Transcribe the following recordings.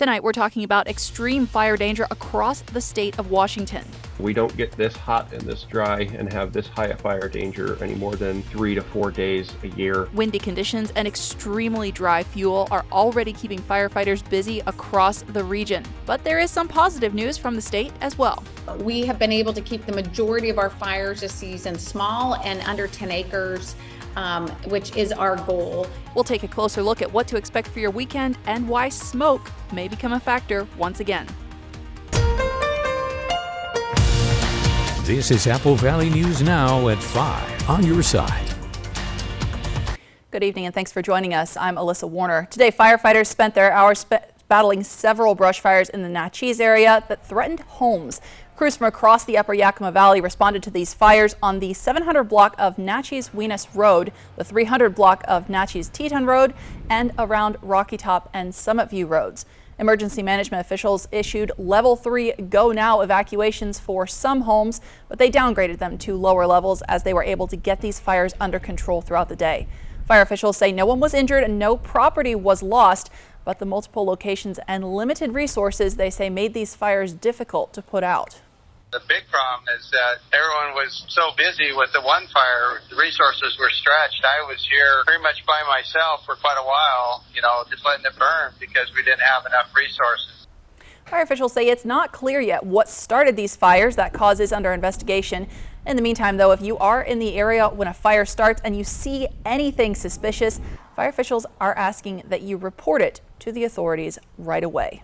Tonight, we're talking about extreme fire danger across the state of Washington. We don't get this hot and this dry and have this high a fire danger any more than 3 to 4 days a year. Windy conditions and extremely dry fuel are already keeping firefighters busy across the region. But there is some positive news from the state as well. We have been able to keep the majority of our fires this season small and under 10 acres. Which is our goal. We'll take a closer look at what to expect for your weekend and why smoke may become a factor once again. This is Apple Valley News Now at 5 on your side. Good evening and thanks for joining us. I'm Alyssa Warner. Today, firefighters spent their hours battling several brush fires in the Natchez area that threatened homes. Crews from across the upper Yakima Valley responded to these fires on the 700 block of Natchez-Wenis Road, the 300 block of Natchez-Teton Road, and around Rocky Top and Summit View roads. Emergency management officials issued level 3 go now evacuations for some homes, but they downgraded them to lower levels as they were able to get these fires under control throughout the day. Fire officials say no one was injured and no property was lost, but the multiple locations and limited resources they say made these fires difficult to put out. The big problem is that everyone was so busy with the one fire, the resources were stretched. I was here pretty much by myself for quite a while, just letting it burn because we didn't have enough resources. Fire officials say it's not clear yet what started these fires. That cause is under investigation. In the meantime, though, if you are in the area when a fire starts and you see anything suspicious, fire officials are asking that you report it to the authorities right away.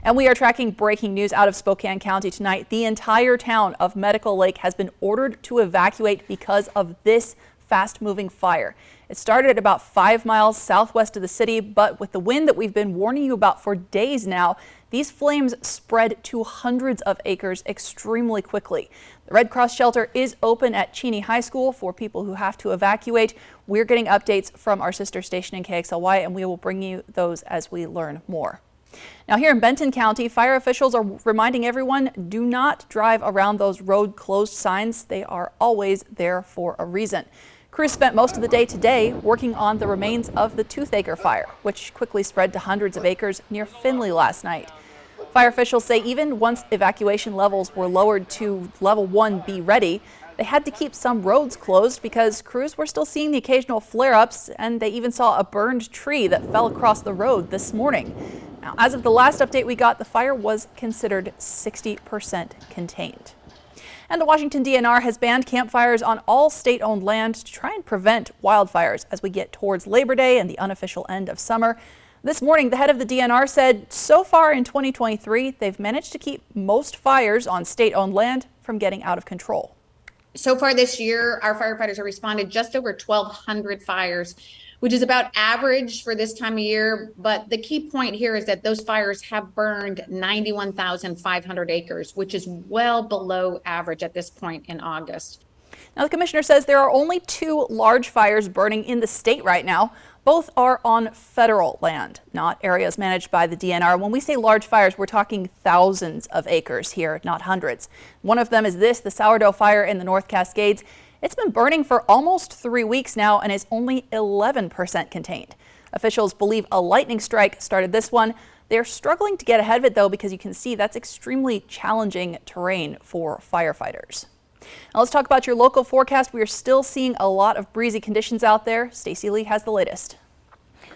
And we are tracking breaking news out of Spokane County tonight. The entire town of Medical Lake has been ordered to evacuate because of this fast-moving fire. It started at about 5 miles southwest of the city, but with the wind that we've been warning you about for days now, these flames spread to hundreds of acres extremely quickly. The Red Cross shelter is open at Cheney High School for people who have to evacuate. We're getting updates from our sister station in KXLY, and we will bring you those as we learn more. Now here in Benton County, fire officials are reminding everyone, do not drive around those road closed signs. They are always there for a reason. Crews spent most of the day today working on the remains of the Toothaker fire, which quickly spread to hundreds of acres near Findlay last night. Fire officials say even once evacuation levels were lowered to level 1 be ready, they had to keep some roads closed because crews were still seeing the occasional flare-ups, and they even saw a burned tree that fell across the road this morning. Now, as of the last update we got, the fire was considered 60% contained. And the Washington DNR has banned campfires on all state-owned land to try and prevent wildfires as we get towards Labor Day and the unofficial end of summer. This morning, the head of the DNR said so far in 2023, they've managed to keep most fires on state-owned land from getting out of control. So far this year, our firefighters have responded just over 1,200 fires, which is about average for this time of year. But the key point here is that those fires have burned 91,500 acres, which is well below average at this point in August. Now, the commissioner says there are only 2 large fires burning in the state right now. Both are on federal land, not areas managed by the DNR. When we say large fires, we're talking thousands of acres here, not hundreds. One of them is the Sourdough Fire in the North Cascades. It's been burning for almost 3 weeks now and is only 11% contained. Officials believe a lightning strike started this one. They're struggling to get ahead of it, though, because you can see that's extremely challenging terrain for firefighters. Now let's talk about your local forecast. We are still seeing a lot of breezy conditions out there. Stacey Lee has the latest.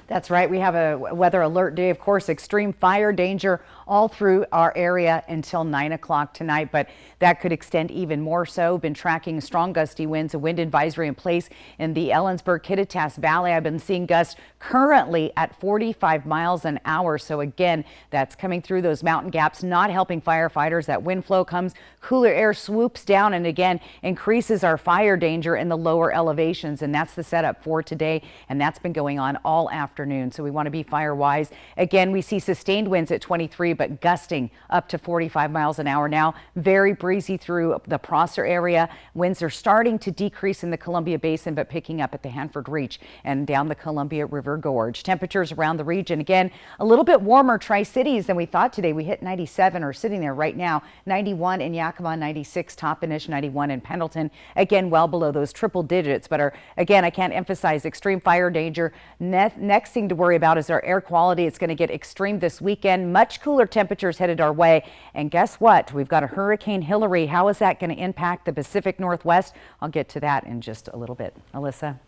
That's right. We have a weather alert day. Of course, extreme fire danger all through our area until 9 o'clock tonight, but that could extend even more so. Been tracking strong gusty winds, a wind advisory in place in the Ellensburg-Kittitas Valley. I've been seeing gusts currently at 45 miles an hour. So again, that's coming through those mountain gaps, not helping firefighters. That wind flow comes, cooler air swoops down and again increases our fire danger in the lower elevations. And that's the setup for today. And that's been going on all afternoon. So we want to be fire wise. Again, we see sustained winds at 23, but gusting up to 45 miles an hour now. Very breezy through the Prosser area. Winds are starting to decrease in the Columbia Basin, but picking up at the Hanford Reach and down the Columbia River River Gorge. Temperatures around the region, again, a little bit warmer Tri-Cities than we thought today. We hit 97 or sitting there right now, 91 in Yakima, 96 Toppenish, 91 in Pendleton. Again, well below those triple digits, but again, I can't emphasize extreme fire danger. Next thing to worry about is our air quality. It's going to get extreme this weekend. Much cooler temperatures headed our way. And guess what? We've got a Hurricane Hilary. How is that going to impact the Pacific Northwest? I'll get to that in just a little bit. Alyssa.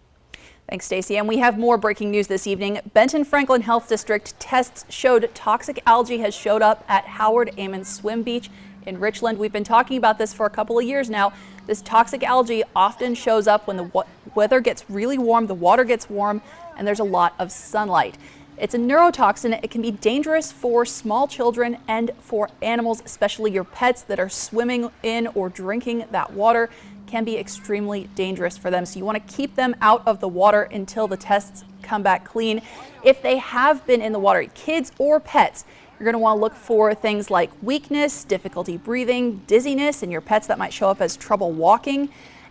Thanks, Stacey. And we have more breaking news this evening. Benton Franklin Health District tests showed toxic algae has showed up at Howard Ammon Swim Beach in Richland. We've been talking about this for a couple of years now. This toxic algae often shows up when the weather gets really warm, the water gets warm, and there's a lot of sunlight. It's a neurotoxin. It can be dangerous for small children and for animals, especially your pets that are swimming in or drinking that water. Can be extremely dangerous for them. So you want to keep them out of the water until the tests come back clean. If they have been in the water, kids or pets, you're going to want to look for things like weakness, difficulty breathing, dizziness in your pets that might show up as trouble walking,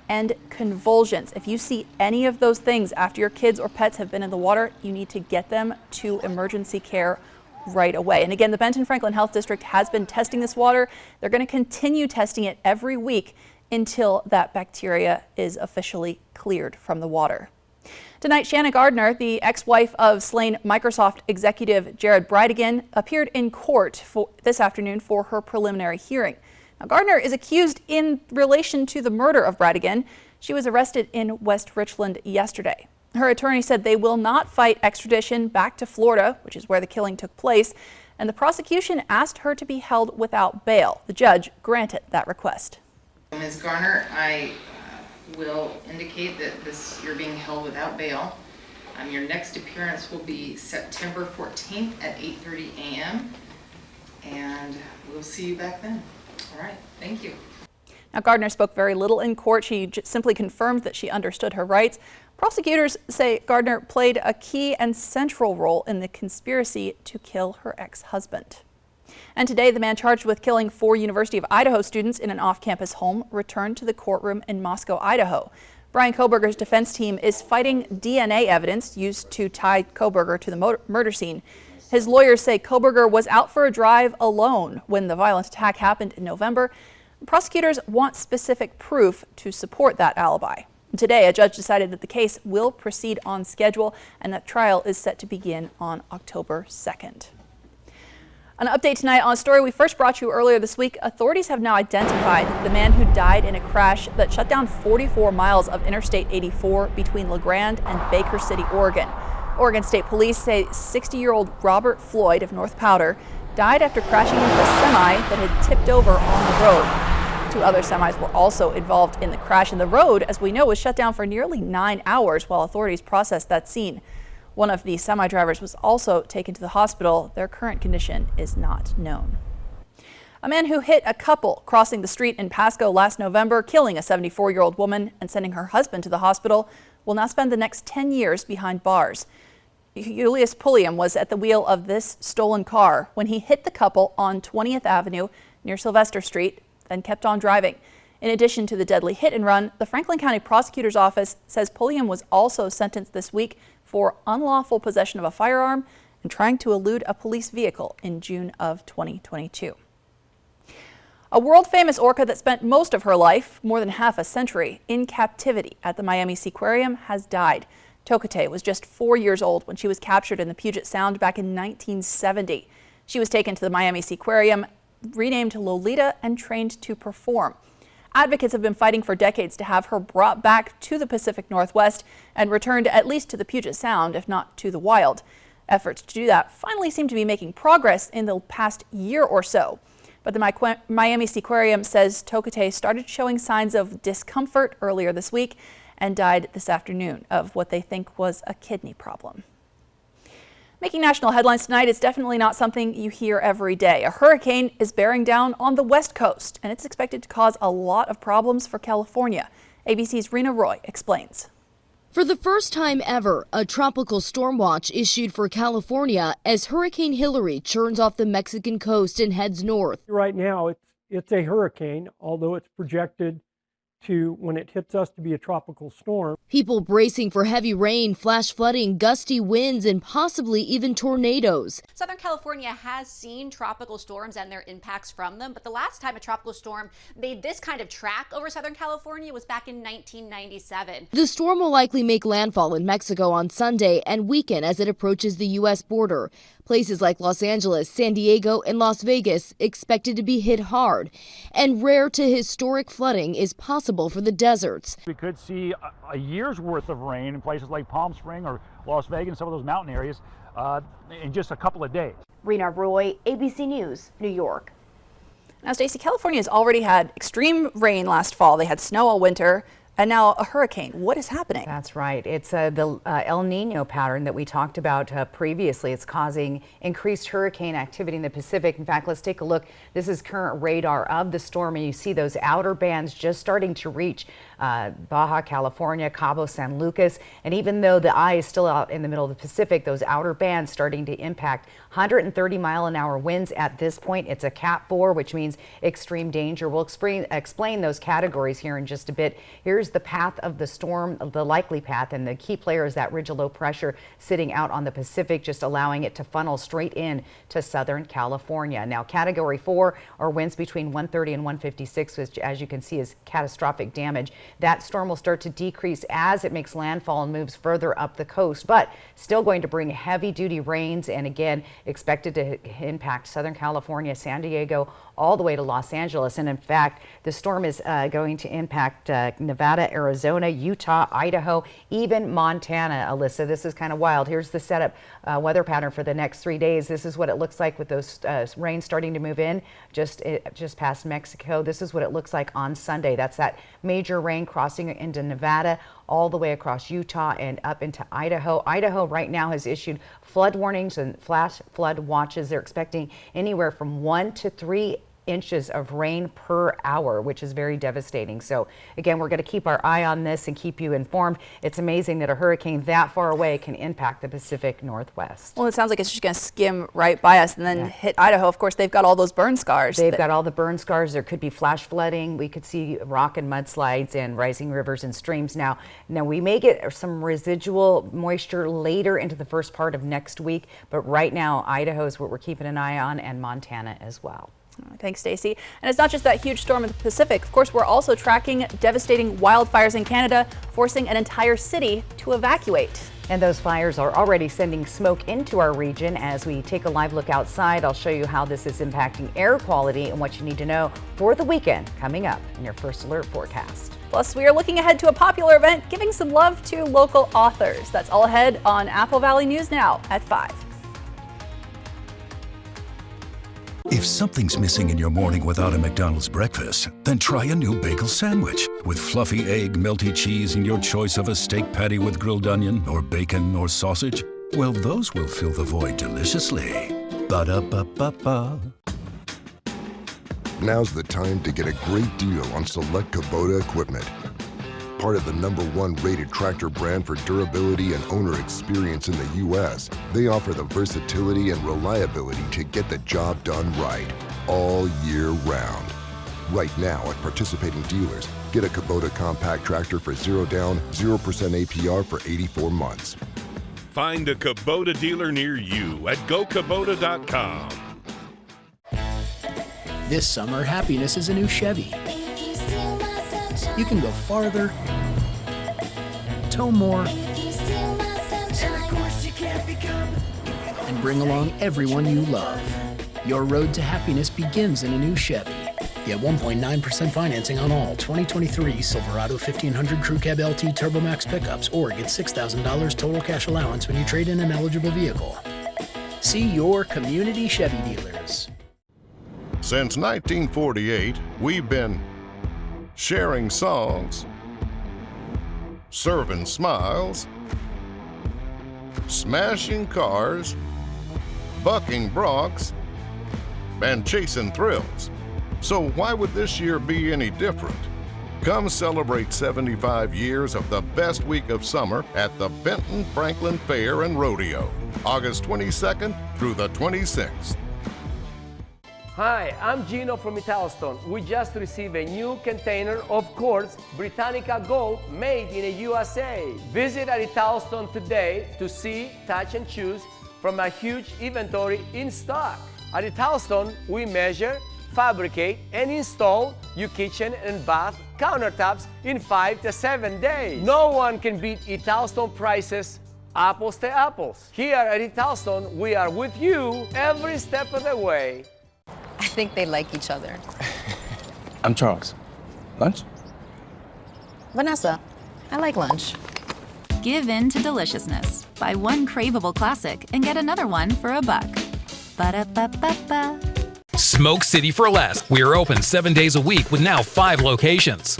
and convulsions. If you see any of those things after your kids or pets have been in the water, you need to get them to emergency care right away. And again, the Benton Franklin Health District has been testing this water. They're going to continue testing it every week until that bacteria is officially cleared from the water. Tonight, Shanna Gardner, the ex-wife of slain Microsoft executive Jared Bridegan, appeared in court this afternoon for her preliminary hearing. Now, Gardner is accused in relation to the murder of Bridegan. She was arrested in West Richland yesterday. Her attorney said they will not fight extradition back to Florida, which is where the killing took place, and the prosecution asked her to be held without bail. The judge granted that request. Ms. Garner, I will indicate that you're being held without bail. Your next appearance will be September 14th at 8:30 a.m. and we'll see you back then. All right, thank you. Now, Gardner spoke very little in court. She simply confirmed that she understood her rights. Prosecutors say Gardner played a key and central role in the conspiracy to kill her ex-husband. And today, the man charged with killing 4 University of Idaho students in an off-campus home returned to the courtroom in Moscow, Idaho. Brian Kohberger's defense team is fighting DNA evidence used to tie Kohberger to the murder scene. His lawyers say Kohberger was out for a drive alone when the violent attack happened in November. Prosecutors want specific proof to support that alibi. Today, a judge decided that the case will proceed on schedule and that trial is set to begin on October 2nd. An update tonight on a story we first brought you earlier this week. Authorities have now identified the man who died in a crash that shut down 44 miles of Interstate 84 between La Grande and Baker City, Oregon. Oregon State Police say 60-year-old Robert Floyd of North Powder died after crashing into a semi that had tipped over on the road. 2 other semis were also involved in the crash, and the road, as we know, was shut down for nearly 9 hours while authorities processed that scene. One of the semi-drivers was also taken to the hospital. Their current condition is not known. A man who hit a couple crossing the street in Pasco last November, killing a 74-year-old woman and sending her husband to the hospital, will now spend the next 10 years behind bars. Julius Pulliam was at the wheel of this stolen car when he hit the couple on 20th Avenue near Sylvester Street, then kept on driving. In addition to the deadly hit and run, the Franklin County Prosecutor's Office says Pulliam was also sentenced this week for unlawful possession of a firearm and trying to elude a police vehicle in June of 2022. A world-famous orca that spent most of her life, more than half a century, in captivity at the Miami Seaquarium has died. Tokate was just 4 years old when she was captured in the Puget Sound back in 1970. She was taken to the Miami Seaquarium, renamed Lolita, and trained to perform. Advocates have been fighting for decades to have her brought back to the Pacific Northwest and returned at least to the Puget Sound, if not to the wild. Efforts to do that finally seem to be making progress in the past year or so. But the Miami Seaquarium says Tokate started showing signs of discomfort earlier this week and died this afternoon of what they think was a kidney problem. Making national headlines tonight is definitely not something you hear every day. A hurricane is bearing down on the West Coast, and it's expected to cause a lot of problems for California. ABC's Rena Roy explains. For the first time ever, a tropical storm watch issued for California as Hurricane Hilary churns off the Mexican coast and heads north. Right now, it's a hurricane, although it's projected to, when it hits us, to be a tropical storm. People bracing for heavy rain, flash flooding, gusty winds, and possibly even tornadoes. Southern California has seen tropical storms and their impacts from them, but the last time a tropical storm made this kind of track over Southern California was back in 1997. The storm will likely make landfall in Mexico on Sunday and weaken as it approaches the U.S. border. Places like Los Angeles, San Diego, and Las Vegas expected to be hit hard. And rare to historic flooding is possible for the deserts. We could see a year's worth of rain in places like Palm Springs or Las Vegas and some of those mountain areas in just a couple of days. Rena Roy, ABC News, New York. Now, Stacey, California has already had extreme rain last fall. They had snow all winter. And now a hurricane. What is happening? That's right. It's the El Nino pattern that we talked about previously. It's causing increased hurricane activity in the Pacific. In fact, let's take a look. This is current radar of the storm, and you see those outer bands just starting to reach Baja California, Cabo San Lucas. And even though the eye is still out in the middle of the Pacific, those outer bands starting to impact 130-mile-an-hour winds at this point. It's a Cat 4, which means extreme danger. We'll explain those categories here in just a bit. Here's the path of the storm, the likely path, and the key player is that ridge of low pressure sitting out on the Pacific, just allowing it to funnel straight in to Southern California. Now, Category 4 are winds between 130 and 156, which, as you can see, is catastrophic damage. That storm will start to decrease as it makes landfall and moves further up the coast, but still going to bring heavy-duty rains, and again, expected to impact Southern California, San Diego, all the way to Los Angeles. And in fact, the storm is going to impact Nevada, Arizona, Utah, Idaho, even Montana. Alyssa, this is kind of wild. Here's the setup weather pattern for the next 3 days. This is what it looks like with those rains starting to move in just past Mexico. This is what it looks like on Sunday. That's that major rain crossing into Nevada, all the way across Utah and up into Idaho. Idaho right now has issued flood warnings and flash flood watches. They're expecting anywhere from 1 to 3 inches of rain per hour, which is very devastating. So again, we're going to keep our eye on this and keep you informed. It's amazing that a hurricane that far away can impact the Pacific Northwest. Well, it sounds like it's just going to skim right by us and then hit Idaho. Of course, they've got all those burn scars. They've got all the burn scars. There could be flash flooding. We could see rock and mudslides and rising rivers and streams. Now we may get some residual moisture later into the first part of next week, but right now Idaho is what we're keeping an eye on, and Montana as well. Thanks, Stacey. And it's not just that huge storm in the Pacific. Of course, we're also tracking devastating wildfires in Canada, forcing an entire city to evacuate. And those fires are already sending smoke into our region. As we take a live look outside, I'll show you how this is impacting air quality and what you need to know for the weekend coming up in your First Alert forecast. Plus, we are looking ahead to a popular event, giving some love to local authors. That's all ahead on Apple Valley News Now at 5. If something's missing in your morning without a McDonald's breakfast, then try a new bagel sandwich. With fluffy egg, melty cheese, and your choice of a steak patty with grilled onion or bacon or sausage, well, those will fill the void deliciously. Ba-da-ba-ba-ba. Now's the time to get a great deal on select Kubota equipment. Part of the #1 rated tractor brand for durability and owner experience in the U.S., they offer the versatility and reliability to get the job done right, all year round. Right now at participating dealers, get a Kubota compact tractor for 0 down, 0% APR for 84 months. Find a Kubota dealer near you at gokubota.com. This summer, happiness is a new Chevy. You can go farther, tow more, and bring along everyone you love. Your road to happiness begins in a new Chevy. Get 1.9% financing on all 2023 Silverado 1500 Crew Cab LT TurboMax pickups, or get $6,000 total cash allowance when you trade in an eligible vehicle. See your community Chevy dealers. Since 1948, we've been sharing songs, serving smiles, smashing cars, bucking broncs, and chasing thrills. So why would this year be any different? Come celebrate 75 years of the best week of summer at the Benton Franklin Fair and Rodeo, August 22nd through the 26th. Hi, I'm Gino from Italstone. We just received a new container of Quartz Britannica Gold made in the USA. Visit at Italstone today to see, touch, and choose from a huge inventory in stock. At Italstone, we measure, fabricate, and install your kitchen and bath countertops in 5 to 7 days. No one can beat Italstone prices, apples to apples. Here at Italstone, we are with you every step of the way. I think they like each other. I'm Charles. Lunch? Vanessa, I like lunch. Give in to deliciousness. Buy one craveable classic and get another one for $1. Ba-da-ba-ba-ba. Smoke City for Less. We are open 7 days a week with now 5 locations.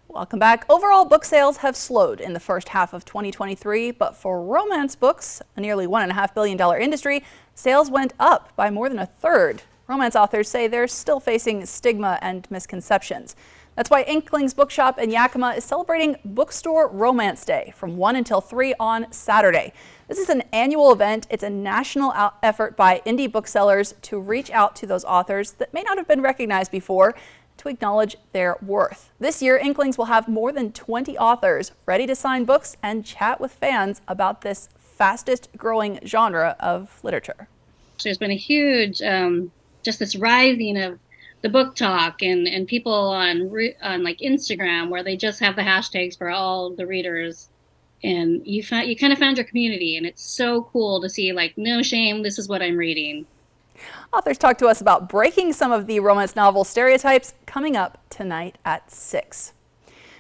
Welcome back. Overall, book sales have slowed in the first half of 2023, but for romance books, a nearly $1.5 billion industry, sales went up by more than a third. Romance authors say they're still facing stigma and misconceptions. That's why Inklings Bookshop in Yakima is celebrating Bookstore Romance Day from 1 until 3 on Saturday. This is an annual event. It's a national effort by indie booksellers to reach out to those authors that may not have been recognized before, to acknowledge their worth. This year, Inklings will have more than 20 authors ready to sign books and chat with fans about this fastest growing genre of literature. There's been a huge, just this rising of the book talk and people on like Instagram, where they just have the hashtags for all the readers, and you kind of found your community, and it's so cool to see, like, no shame, this is what I'm reading. Authors talk to us about breaking some of the romance novel stereotypes coming up tonight at 6.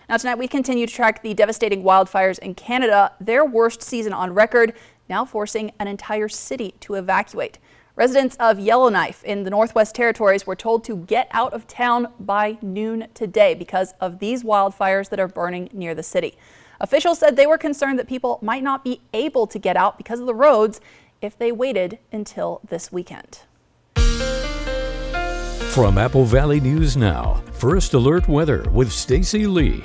Now tonight we continue to track the devastating wildfires in Canada, their worst season on record, now forcing an entire city to evacuate. Residents of Yellowknife in the Northwest Territories were told to get out of town by noon today because of these wildfires that are burning near the city. Officials said they were concerned that people might not be able to get out because of the roads if they waited until this weekend. From Apple Valley News Now, First Alert Weather with Stacy Lee.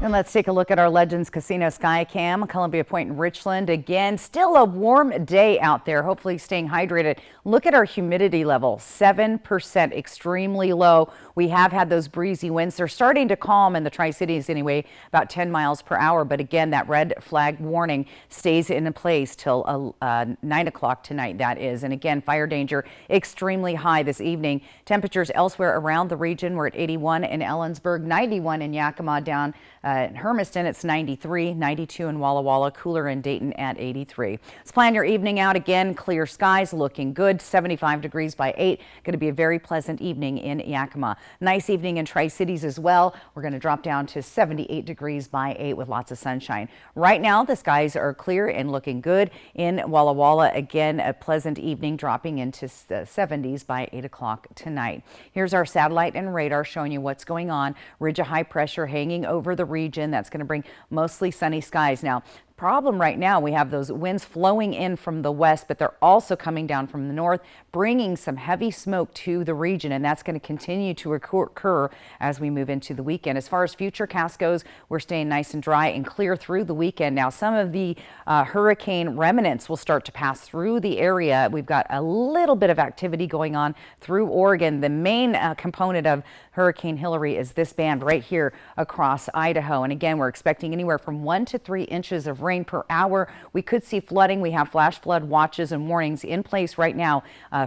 And let's take a look at our Legends Casino Skycam, Columbia Point in Richland. Again, still a warm day out there, hopefully staying hydrated. Look at our humidity level, 7%, extremely low. We have had those breezy winds. They're starting to calm in the Tri-Cities anyway, about 10 miles per hour. But again, that red flag warning stays in place till 9 o'clock tonight, that is. And again, fire danger extremely high this evening. Temperatures elsewhere around the region were at 81 in Ellensburg, 91 in Yakima, down in Hermiston, it's 93, 92 in Walla Walla, cooler in Dayton at 83. Let's plan your evening out again. Clear skies, looking good, 75 degrees by 8. Going to be a very pleasant evening in Yakima. Nice evening in Tri-Cities as well. We're going to drop down to 78 degrees by 8 with lots of sunshine. Right now, the skies are clear and looking good in Walla Walla. Again, a pleasant evening, dropping into the 70s by 8 o'clock tonight. Here's our satellite and radar showing you what's going on. Ridge of high pressure hanging over the region. That's going to bring mostly sunny skies. Now, problem right now, we have those winds flowing in from the west, but they're also coming down from the north, bringing some heavy smoke to the region, and that's going to continue to occur as we move into the weekend. As far as futurecast goes, we're staying nice and dry and clear through the weekend. Now, some of the hurricane remnants will start to pass through the area. We've got a little bit of activity going on through Oregon. The main component of Hurricane Hillary is this band right here across Idaho. And again, we're expecting anywhere from 1 to 3 inches of rain per hour. We could see flooding. We have flash flood watches and warnings in place right now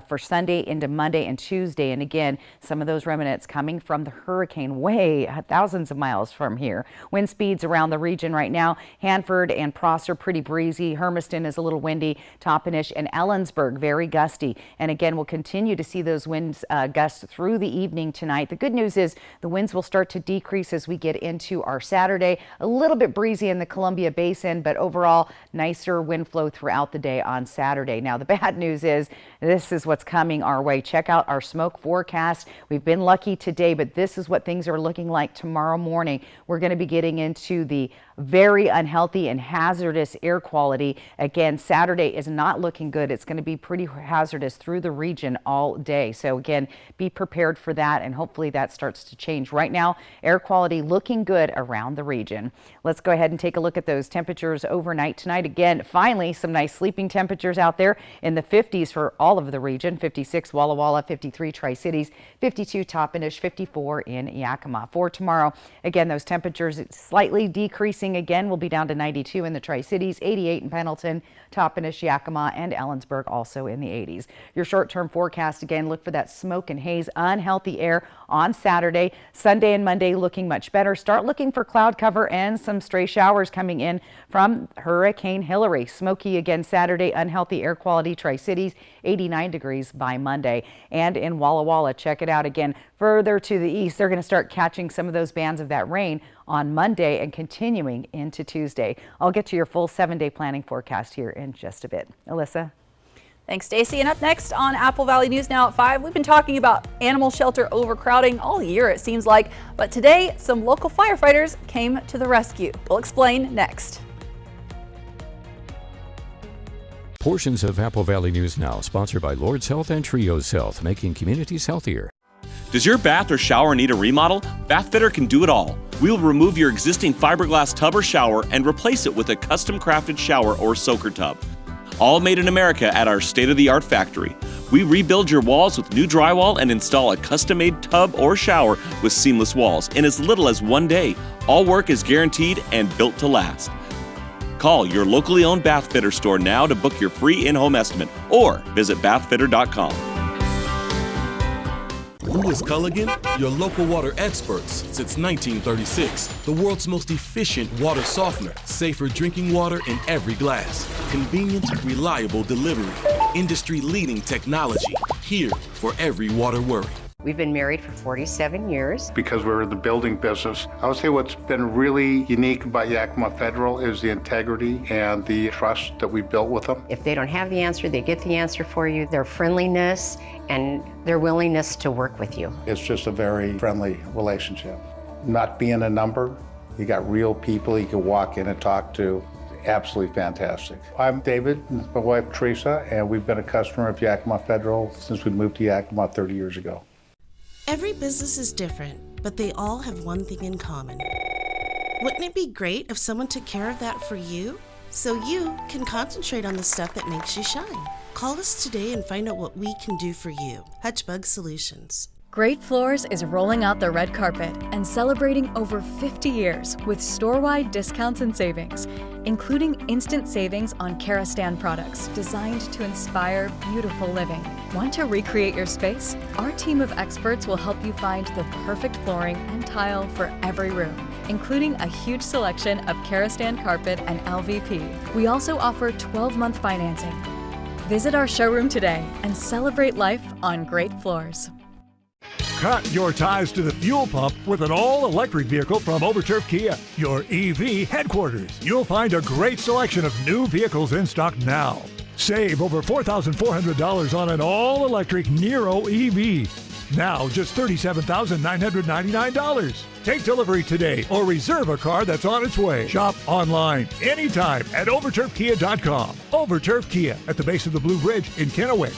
for Sunday into Monday and Tuesday. And again, some of those remnants coming from the hurricane way thousands of miles from here. Wind speeds around the region right now, Hanford and Prosser pretty breezy. Hermiston is a little windy. Toppenish and Ellensburg very gusty. And again, we'll continue to see those winds gust through the evening tonight. The good news is the winds will start to decrease as we get into our Saturday. A little bit breezy in the Columbia Basin, but overall nicer wind flow throughout the day on Saturday. Now, the bad news is this is what's coming our way. Check out our smoke forecast. We've been lucky today, but this is what things are looking like tomorrow morning. We're going to be getting into the very unhealthy and hazardous air quality. Again, Saturday is not looking good. It's going to be pretty hazardous through the region all day. So again, be prepared for that, and hopefully that starts to change. Right now, air quality looking good around the region. Let's go ahead and take a look at those temperatures overnight tonight. Again, finally, some nice sleeping temperatures out there in the 50s for all of the region. 56 Walla Walla, 53 Tri-Cities, 52 Toppenish, 54 in Yakima. For tomorrow, again, those temperatures slightly decreasing again. We'll be down to 92 in the Tri-Cities, 88 in Pendleton, Toppenish, Yakima, and Ellensburg also in the 80s. Your short-term forecast, again, look for that smoke and haze, unhealthy air on Saturday. Sunday and Monday looking much better. Start looking for cloud cover and some stray showers coming in from Hurricane Hillary. Smoky again Saturday, unhealthy air quality, Tri-Cities, 89 degrees by Monday. And in Walla Walla, check it out again. Further to the east, they're going to start catching some of those bands of that rain on Monday and continuing into Tuesday. I'll get to your full 7-day planning forecast here in just a bit. Alyssa? Thanks, Stacy. And up next on Apple Valley News Now at 5, we've been talking about animal shelter overcrowding all year, it seems like. But today, some local firefighters came to the rescue. We'll explain next. Portions of Apple Valley News Now, sponsored by Lord's Health and Trios Health, making communities healthier. Does your bath or shower need a remodel? Bathfitter can do it all. We'll remove your existing fiberglass tub or shower and replace it with a custom crafted shower or soaker tub. All made in America at our state-of-the-art factory. We rebuild your walls with new drywall and install a custom-made tub or shower with seamless walls in as little as 1 day. All work is guaranteed and built to last. Call your locally owned Bathfitter store now to book your free in-home estimate or visit bathfitter.com. Who is Culligan? Your local water experts since 1936. The world's most efficient water softener. Safer drinking water in every glass. Convenient, reliable delivery. Industry-leading technology. Here for every water worry. We've been married for 47 years. Because we're in the building business, I would say what's been really unique about Yakima Federal is the integrity and the trust that we built with them. If they don't have the answer, they get the answer for you. Their friendliness and their willingness to work with you. It's just a very friendly relationship. Not being a number, you got real people you can walk in and talk to. Absolutely fantastic. I'm David, and my wife Teresa, and we've been a customer of Yakima Federal since we moved to Yakima 30 years ago. Every business is different, but they all have one thing in common. Wouldn't it be great if someone took care of that for you? So you can concentrate on the stuff that makes you shine. Call us today and find out what we can do for you. Hutchbug Solutions. Great Floors is rolling out the red carpet and celebrating over 50 years with store-wide discounts and savings, including instant savings on Karastan products designed to inspire beautiful living. Want to recreate your space? Our team of experts will help you find the perfect flooring and tile for every room, including a huge selection of Karastan carpet and LVP. We also offer 12-month financing. Visit our showroom today and celebrate life on Great Floors. Cut your ties to the fuel pump with an all-electric vehicle from Overturf Kia, your EV headquarters. You'll find a great selection of new vehicles in stock now. Save over $4,400 on an all-electric Nero EV. Now just $37,999. Take delivery today or reserve a car that's on its way. Shop online anytime at overturfkia.com. Overturf Kia at the base of the Blue Bridge in Kennewick.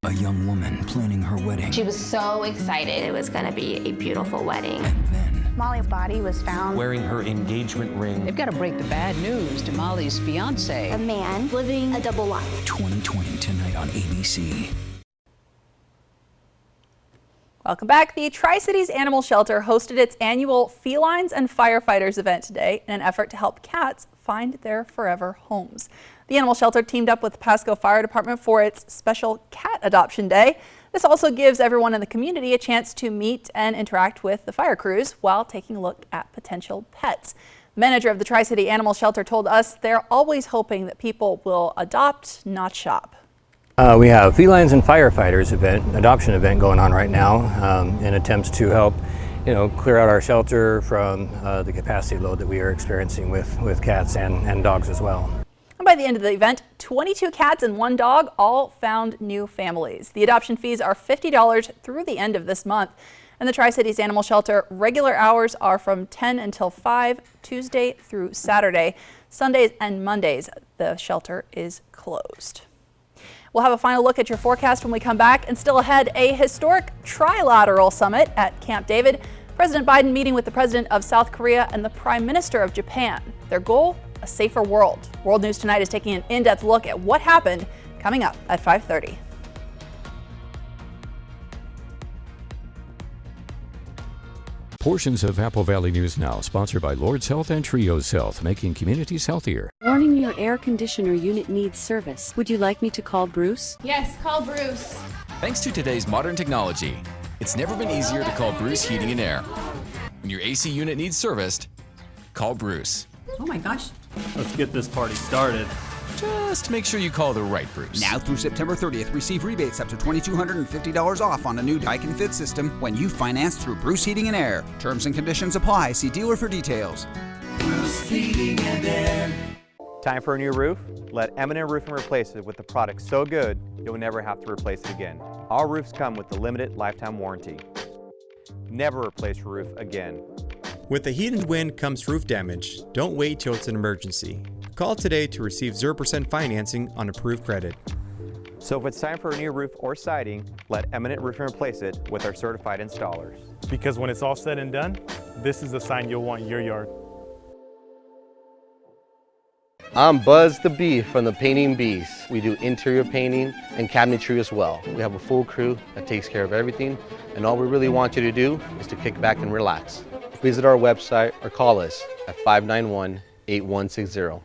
A young woman planning her wedding. She was so excited. It was going to be a beautiful wedding. Molly's body was found wearing her engagement ring. They've got to break the bad news to Molly's fiance. A man living a double life. 2020 tonight on ABC. Welcome back. The Tri-Cities Animal Shelter hosted its annual Felines and Firefighters event today in an effort to help cats find their forever homes. The animal shelter teamed up with the Pasco Fire Department for its special cat adoption day. This also gives everyone in the community a chance to meet and interact with the fire crews while taking a look at potential pets. The manager of the Tri-City Animal Shelter told us they're always hoping that people will adopt, not shop. We have Felines and Firefighters adoption event going on right now in attempts to help clear out our shelter from the capacity load that we are experiencing with cats and dogs as well. And by the end of the event, 22 cats and 1 dog all found new families. The adoption fees are $50 through the end of this month. And the Tri-Cities Animal Shelter regular hours are from 10 until 5, Tuesday through Saturday. Sundays and Mondays, the shelter is closed. We'll have a final look at your forecast when we come back. And still ahead, a historic trilateral summit at Camp David. President Biden meeting with the President of South Korea and the Prime Minister of Japan. Their goal, a safer world. World News Tonight is taking an in-depth look at what happened, coming up at 5:30. Portions of Apple Valley News Now, sponsored by Lord's Health and Trios Health, making communities healthier. Warning, your air conditioner unit needs service. Would you like me to call Bruce? Yes, call Bruce. Thanks to today's modern technology, it's never been easier to call Bruce Heating and Air. When your AC unit needs serviced, call Bruce. Oh my gosh. Let's get this party started. Just make sure you call the right Bruce. Now through September 30th, receive rebates up to $2,250 off on a new Daikin Fit system when you finance through Bruce Heating and Air. Terms and conditions apply. See dealer for details. Bruce Heating and Air. Time for a new roof? Let M&M Roofing replace it with the product so good you'll never have to replace it again. Our roofs come with the limited lifetime warranty. Never replace your roof again. With the heat and wind comes roof damage. Don't wait till it's an emergency. Call today to receive 0% financing on approved credit. So if it's time for a new roof or siding, let Eminent Roofing replace it with our certified installers. Because when it's all said and done, this is the sign you'll want in your yard. I'm Buzz the Bee from the Painting Bees. We do interior painting and cabinetry as well. We have a full crew that takes care of everything, and all we really want you to do is to kick back and relax. Visit our website or call us at 591-8160.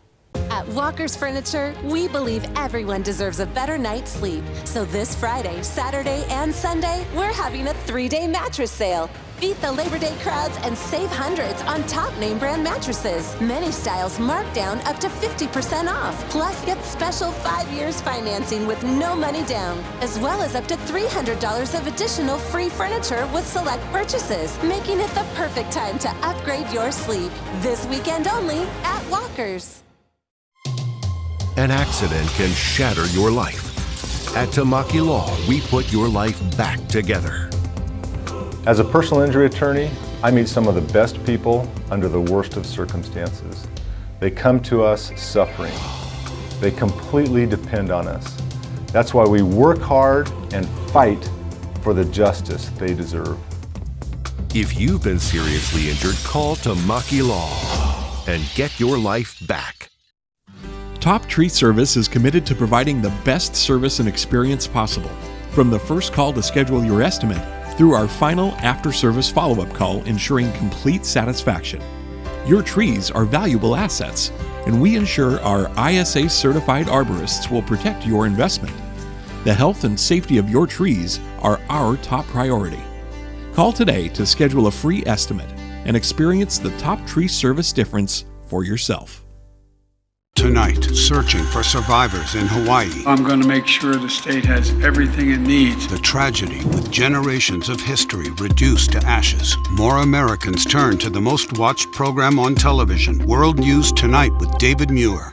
At Walker's Furniture, we believe everyone deserves a better night's sleep. So this Friday, Saturday, and Sunday, we're having a 3-day mattress sale. Beat the Labor Day crowds and save hundreds on top name brand mattresses. Many styles marked down up to 50% off. Plus, get special 5 years financing with no money down, as well as up to $300 of additional free furniture with select purchases, making it the perfect time to upgrade your sleep. This weekend only at Walker's. An accident can shatter your life. At Tamaki Law, we put your life back together. As a personal injury attorney, I meet some of the best people under the worst of circumstances. They come to us suffering. They completely depend on us. That's why we work hard and fight for the justice they deserve. If you've been seriously injured, call Tamaki Law and get your life back. Top Tree Service is committed to providing the best service and experience possible. From the first call to schedule your estimate, through our final after-service follow-up call ensuring complete satisfaction. Your trees are valuable assets, and we ensure our ISA-certified arborists will protect your investment. The health and safety of your trees are our top priority. Call today to schedule a free estimate and experience the Top Tree Service difference for yourself. Tonight, searching for survivors in Hawaii. I'm going to make sure the state has everything it needs. The tragedy with generations of history reduced to ashes. More Americans turn to the most watched program on television, World News Tonight with David Muir.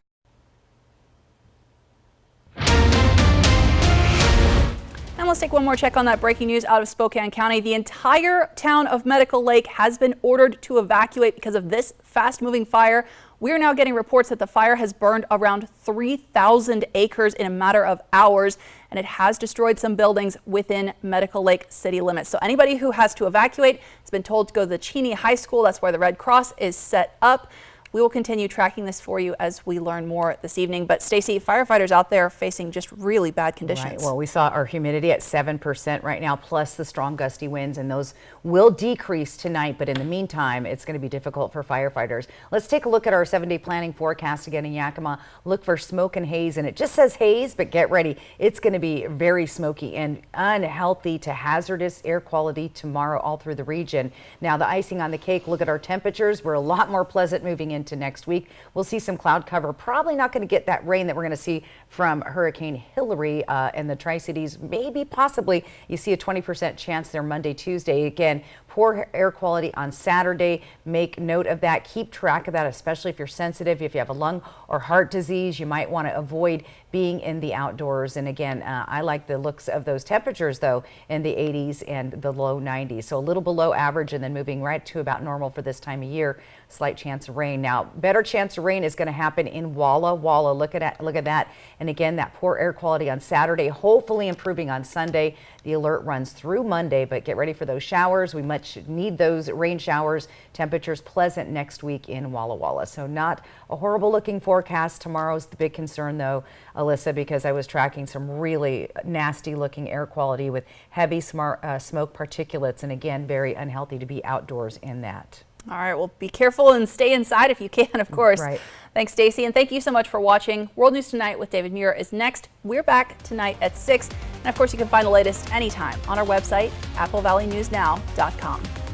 And let's take one more check on that breaking news out of Spokane County. The entire town of Medical Lake has been ordered to evacuate because of this fast-moving fire. We're now getting reports that the fire has burned around 3,000 acres in a matter of hours, and it has destroyed some buildings within Medical Lake city limits. So anybody who has to evacuate has been told to go to the Cheney High School. That's where the Red Cross is set up. We will continue tracking this for you as we learn more this evening. But Stacey, firefighters out there facing just really bad conditions. Right. Well, we saw our humidity at 7% right now, plus the strong gusty winds, and those will decrease tonight. But in the meantime, it's going to be difficult for firefighters. Let's take a look at our 7-day planning forecast again in Yakima. Look for smoke and haze, and it just says haze, but get ready. It's going to be very smoky and unhealthy to hazardous air quality tomorrow all through the region. Now, the icing on the cake, look at our temperatures. We're a lot more pleasant moving into next week. We'll see some cloud cover. Probably not going to get that rain that we're going to see from Hurricane Hillary and the Tri-Cities. Maybe, possibly, you see a 20% chance there Monday, Tuesday. Again, poor air quality on Saturday. Make note of that. Keep track of that, especially if you're sensitive. If you have a lung or heart disease, you might want to avoid being in the outdoors. And again, I like the looks of those temperatures though in the 80s and the low 90s. So a little below average and then moving right to about normal for this time of year. Slight chance of rain. Now, better chance of rain is going to happen in Walla Walla. Look at that. And again, that poor air quality on Saturday, hopefully improving on Sunday. The alert runs through Monday, but get ready for those showers. We much need those rain showers. Temperatures pleasant next week in Walla Walla. So not a horrible looking forecast. Tomorrow's the big concern though, Alyssa, because I was tracking some really nasty looking air quality with heavy smoke particulates. And again, very unhealthy to be outdoors in that. All right, well, be careful and stay inside if you can, of course. Right. Thanks, Stacey, and thank you so much for watching. World News Tonight with David Muir is next. We're back tonight at 6. And of course, you can find the latest anytime on our website, AppleValleyNewsNow.com.